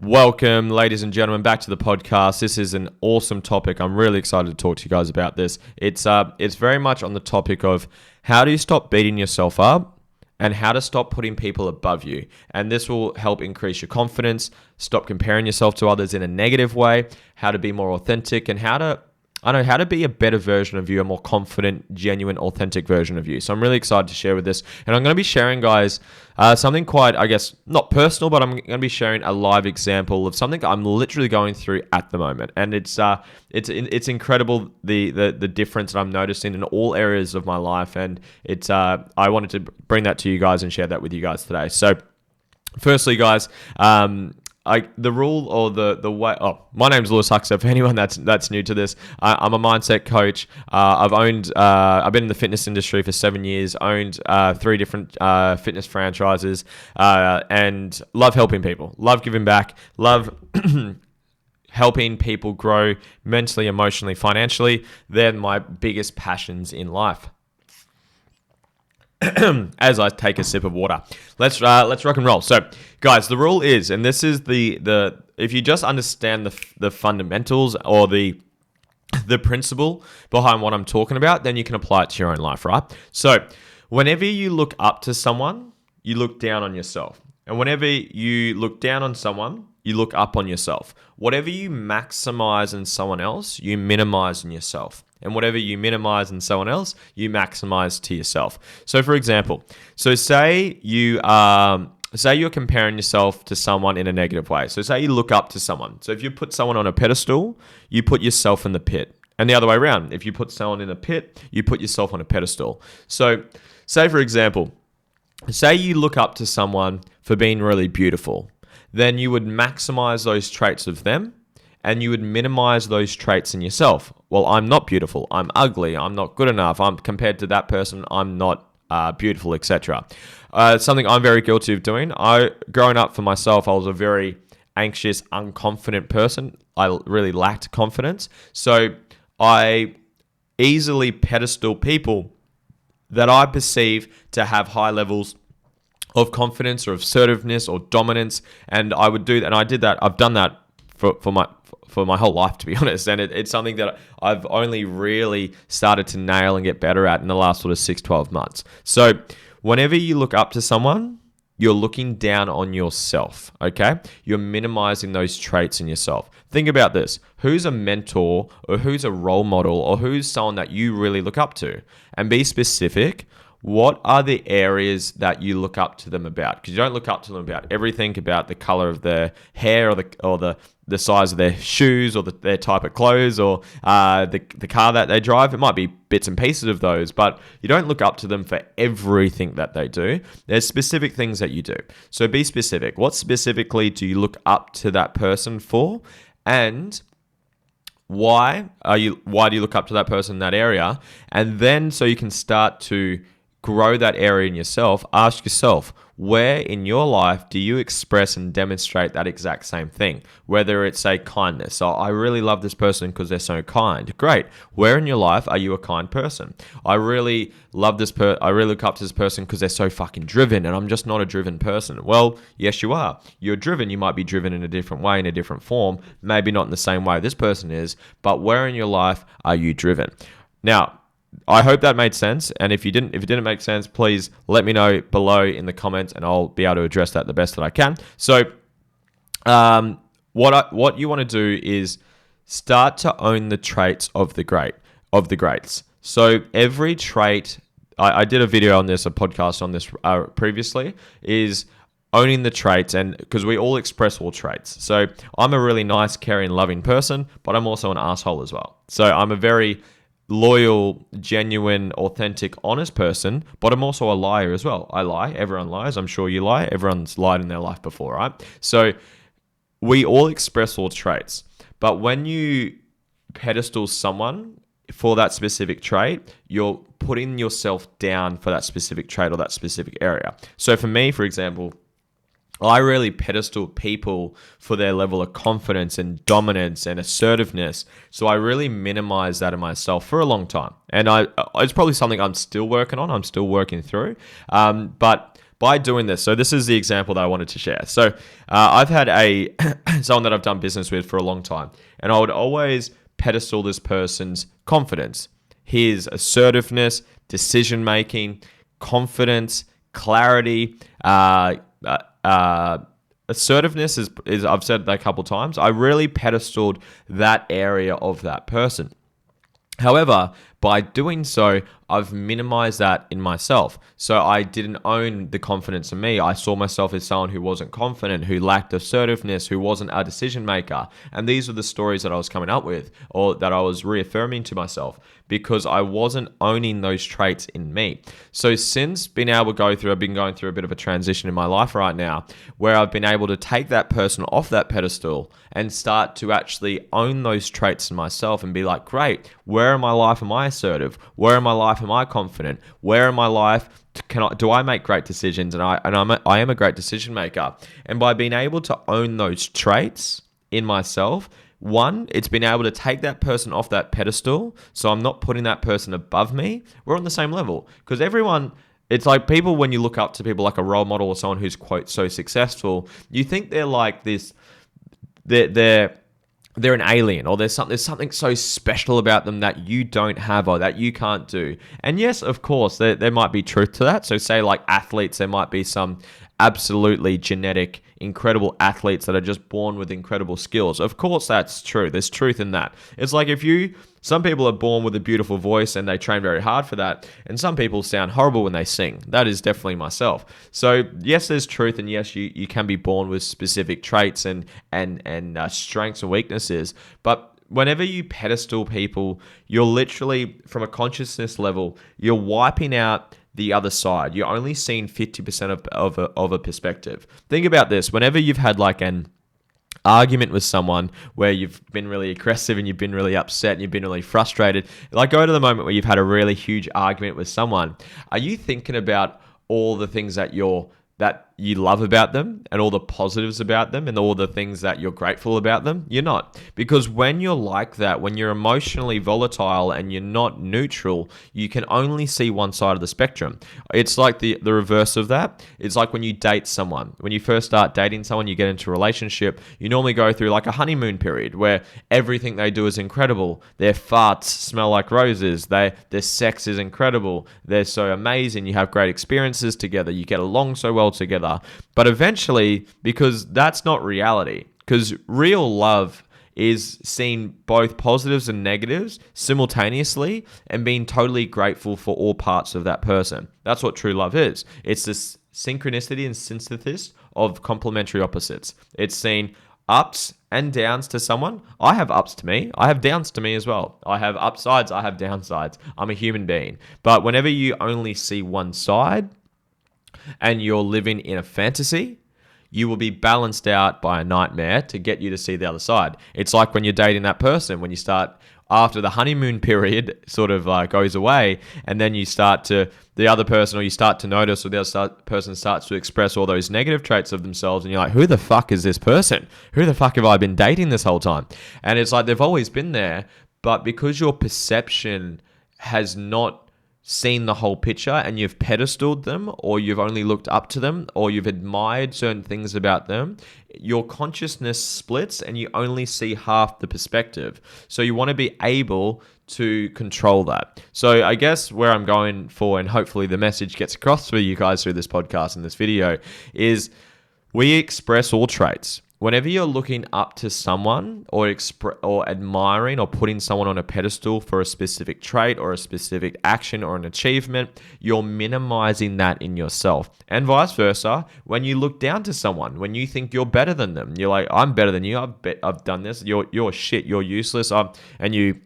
Welcome, ladies and gentlemen, back to the podcast. This is an awesome topic. I'm really excited to talk to you guys about this. It's very much on the topic of how do you stop beating yourself up and how to stop putting people above you. And this will help increase your confidence, stop comparing yourself to others in a negative way, how to be more authentic, and how to be a better version of you, a more confident, genuine, authentic version of you. So I'm really excited to share with this. And I'm going to be sharing, guys, something quite, I guess, not personal, but I'm going to be sharing a live example of something I'm literally going through at the moment. And it's incredible, the difference that I'm noticing in all areas of my life. And I wanted to bring that to you guys and share that with you guys today. So firstly, guys, the rule or the way. Oh, my name's Lewis Huxter. For anyone that's new to this, I'm a mindset coach. I've been in the fitness industry for 7 years. Owned 3 different fitness franchises, and love helping people. Love giving back. Love helping people grow mentally, emotionally, financially. They're my biggest passions in life. As I take a sip of water, let's rock and roll. So, guys, the rule is, and this is the if you just understand the fundamentals or the principle behind what I'm talking about, then you can apply it to your own life, right? So, whenever you look up to someone, you look down on yourself, and whenever you look down on someone, you look up on yourself. Whatever you maximize in someone else, you minimize in yourself. And whatever you minimize in someone else, you maximize to yourself. So, for example, say you're comparing yourself to someone in a negative way. So, say you look up to someone. So, if you put someone on a pedestal, you put yourself in the pit. And the other way around, if you put someone in a pit, you put yourself on a pedestal. So, say for example, say you look up to someone for being really beautiful, then you would maximize those traits of them. And you would minimize those traits in yourself. Well, I'm not beautiful. I'm ugly. I'm not good enough. I'm compared to that person. I'm not beautiful, etc. Something I'm very guilty of doing. Growing up for myself, I was a very anxious, unconfident person. I really lacked confidence. So I easily pedestal people that I perceive to have high levels of confidence or assertiveness or dominance. And I would do that. And I did that. I've done that for my whole life, to be honest. And it's something that I've only really started to nail and get better at in the last sort of 6-12 months. So whenever you look up to someone, you're looking down on yourself, okay? You're minimizing those traits in yourself. Think about this. Who's a mentor or who's a role model or who's someone that you really look up to? And be specific. What are the areas that you look up to them about? Because you don't look up to them about everything, about the color of their hair or the size of their shoes or their type of clothes or the car that they drive. It might be bits and pieces of those, but you don't look up to them for everything that they do. There's specific things that you do. So be specific. What specifically do you look up to that person for? And why do you look up to that person in that area? And then so you can start to grow that area in yourself, ask yourself, where in your life do you express and demonstrate that exact same thing? Whether it's, say, kindness. So I really love this person because they're so kind. Great. Where in your life are you a kind person? I really love this I really look up to this person because they're so fucking driven and I'm just not a driven person. Well, yes, you are. You're driven. You might be driven in a different way, in a different form. Maybe not in the same way this person is, but where in your life are you driven? Now, I hope that made sense. And if it didn't make sense, please let me know below in the comments and I'll be able to address that the best that I can. So, what you want to do is start to own the traits of the greats. So every trait, I did a video on this, a podcast on this previously, is owning the traits, and because we all express all traits. So I'm a really nice, caring, loving person, but I'm also an asshole as well. So I'm a very loyal, genuine, authentic, honest person, but I'm also a liar as well. I lie. Everyone lies. I'm sure you lie. Everyone's lied in their life before, right? So we all express all traits. But when you pedestal someone for that specific trait, you're putting yourself down for that specific trait or that specific area. So for me, for example, I really pedestal people for their level of confidence and dominance and assertiveness. So I really minimize that in myself for a long time. And it's probably something I'm still working on. I'm still working through. But by doing this, so this is the example that I wanted to share. So I've had someone that I've done business with for a long time, and I would always pedestal this person's confidence, his assertiveness, decision making, confidence, clarity, assertiveness is I've said that a couple times. I really pedestaled that area of that person. However, by doing so, I've minimized that in myself. So I didn't own the confidence in me. I saw myself as someone who wasn't confident, who lacked assertiveness, who wasn't a decision maker. And these were the stories that I was coming up with, or that I was reaffirming to myself, because I wasn't owning those traits in me. So since being able to I've been going through a bit of a transition in my life right now, where I've been able to take that person off that pedestal and start to actually own those traits in myself and be like, great, where in my life am I assertive? Where in my life am I confident? Where in my life do I make great decisions? And I am a great decision maker. And by being able to own those traits in myself, one, it's been able to take that person off that pedestal. So I'm not putting that person above me. We're on the same level. Because everyone, it's like people, when you look up to people like a role model or someone who's, quote, so successful, you think they're like this, they're an alien, or there's something so special about them that you don't have or that you can't do. And yes, of course, there might be truth to that. So say like athletes, there might be some absolutely genetic, incredible athletes that are just born with incredible skills. Of course, that's true. There's truth in that. It's like some people are born with a beautiful voice and they train very hard for that. And some people sound horrible when they sing. That is definitely myself. So yes, there's truth. And yes, you can be born with specific traits and strengths and weaknesses. But whenever you pedestal people, you're literally, from a consciousness level, you're wiping out the other side. You're only seeing 50% of a perspective. Think about this. Whenever you've had like an argument with someone where you've been really aggressive and you've been really upset and you've been really frustrated, like go to the moment where you've had a really huge argument with someone. Are you thinking about all the things that you love about them and all the positives about them and all the things that you're grateful about them? You're not. Because when you're like that, when you're emotionally volatile and you're not neutral, you can only see one side of the spectrum. It's like the reverse of that. It's like when you date someone. When you first start dating someone, you get into a relationship, you normally go through like a honeymoon period where everything they do is incredible. Their farts smell like roses. Their sex is incredible. They're so amazing. You have great experiences together. You get along so well together. But eventually, because that's not reality, because real love is seeing both positives and negatives simultaneously and being totally grateful for all parts of that person. That's what true love is. It's this synchronicity and synthesis of complementary opposites. It's seeing ups and downs to someone. I have ups to me. I have downs to me as well. I have upsides. I have downsides. I'm a human being. But whenever you only see one side, and you're living in a fantasy, you will be balanced out by a nightmare to get you to see the other side. It's like when you're dating that person, when you start, after the honeymoon period sort of goes away, and then you start to, the other person, or you start to notice, or the other person starts to express all those negative traits of themselves, and you're like, who the fuck is this person? Who the fuck have I been dating this whole time? And it's like they've always been there, but because your perception has not seen the whole picture and you've pedestaled them, or you've only looked up to them, or you've admired certain things about them, your consciousness splits and you only see half the perspective. So you want to be able to control that. So I guess where I'm going for, and hopefully the message gets across for you guys through this podcast and this video, is we express all traits. Whenever you're looking up to someone or admiring or putting someone on a pedestal for a specific trait or a specific action or an achievement, you're minimizing that in yourself. And vice versa, when you look down to someone, when you think you're better than them, you're like, I'm better than you, I've done this, you're shit, you're useless, and you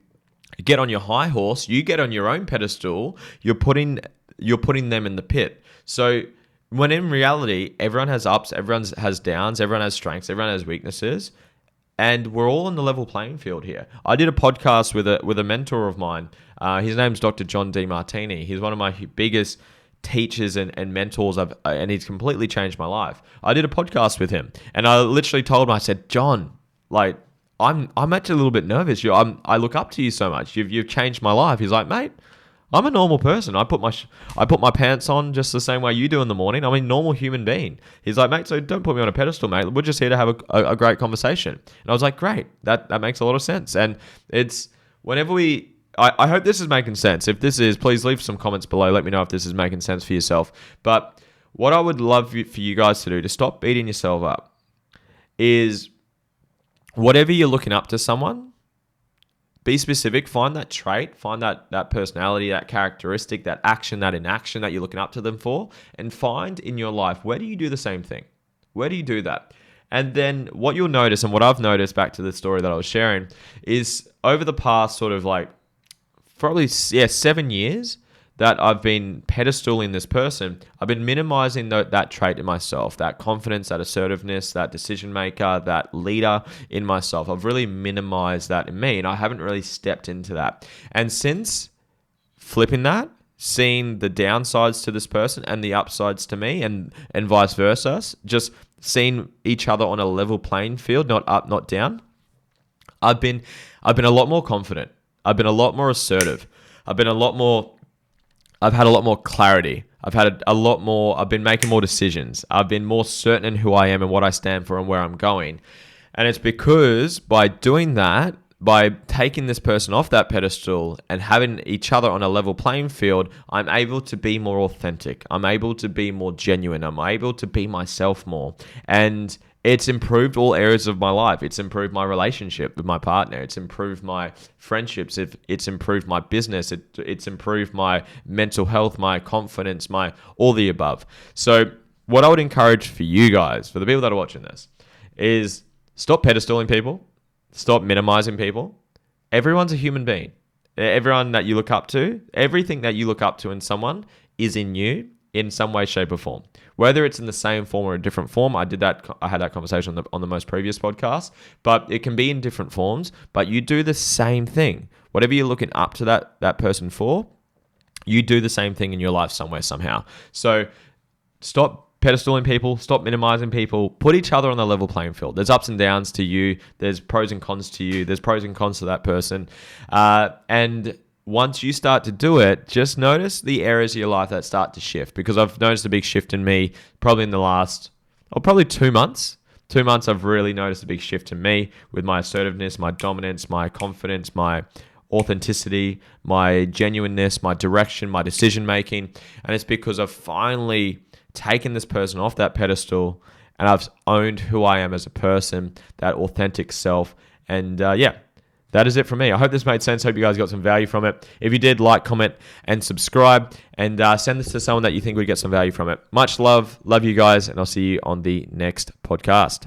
get on your high horse, you get on your own pedestal, you're putting them in the pit. So when in reality, everyone has ups, everyone has downs, everyone has strengths, everyone has weaknesses, and we're all on the level playing field here. I did a podcast with a mentor of mine. His name's Dr. John Demartini. He's one of my biggest teachers and mentors, and he's completely changed my life. I did a podcast with him, and I literally told him, I said, John, like, I'm actually a little bit nervous. I look up to you so much. You've changed my life. He's like, mate, I'm a normal person. I put my pants on just the same way you do in the morning. I'm a normal human being. He's like, mate, so don't put me on a pedestal, mate. We're just here to have a great conversation. And I was like, great. That makes a lot of sense. And it's whenever I hope this is making sense. If this is, please leave some comments below. Let me know if this is making sense for yourself. But what I would love for you guys to do to stop beating yourself up is whatever you're looking up to someone, be specific, find that trait, find that personality, that characteristic, that action, that inaction that you're looking up to them for, and find in your life, where do you do the same thing? Where do you do that? And then what you'll notice, and what I've noticed back to the story that I was sharing, is over the past sort of like probably 7 years that I've been pedestaling this person, I've been minimizing that trait in myself, that confidence, that assertiveness, that decision maker, that leader in myself. I've really minimized that in me, and I haven't really stepped into that. And since flipping that, seeing the downsides to this person and the upsides to me, and vice versa, just seeing each other on a level playing field, not up, not down, I've been a lot more confident. I've been a lot more assertive. I've had a lot more clarity. I've been making more decisions. I've been more certain in who I am and what I stand for and where I'm going. And it's because by doing that, by taking this person off that pedestal and having each other on a level playing field, I'm able to be more authentic. I'm able to be more genuine. I'm able to be myself more. And it's improved all areas of my life. It's improved my relationship with my partner. It's improved my friendships. It's improved my business. It's improved my mental health, my confidence, my all the above. So what I would encourage for you guys, for the people that are watching this, is stop pedestaling people. Stop minimizing people. Everyone's a human being. Everyone that you look up to, everything that you look up to in someone is in you in some way, shape, or form. Whether it's in the same form or a different form, I had that conversation on the most previous podcast, but it can be in different forms, but you do the same thing. Whatever you're looking up to that person for, you do the same thing in your life somewhere, somehow. So stop pedestaling people, stop minimizing people, put each other on the level playing field. There's ups and downs to you. There's pros and cons to you. There's pros and cons to that person. And once you start to do it, just notice the areas of your life that start to shift, because I've noticed a big shift in me probably in the last, probably 2 months. 2 months, I've really noticed a big shift in me with my assertiveness, my dominance, my confidence, my authenticity, my genuineness, my direction, my decision making. And it's because I've finally taken this person off that pedestal and I've owned who I am as a person, that authentic self. And that is it from me. I hope this made sense. Hope you guys got some value from it. If you did, like, comment, and subscribe, and send this to someone that you think would get some value from it. Much love. Love you guys, and I'll see you on the next podcast.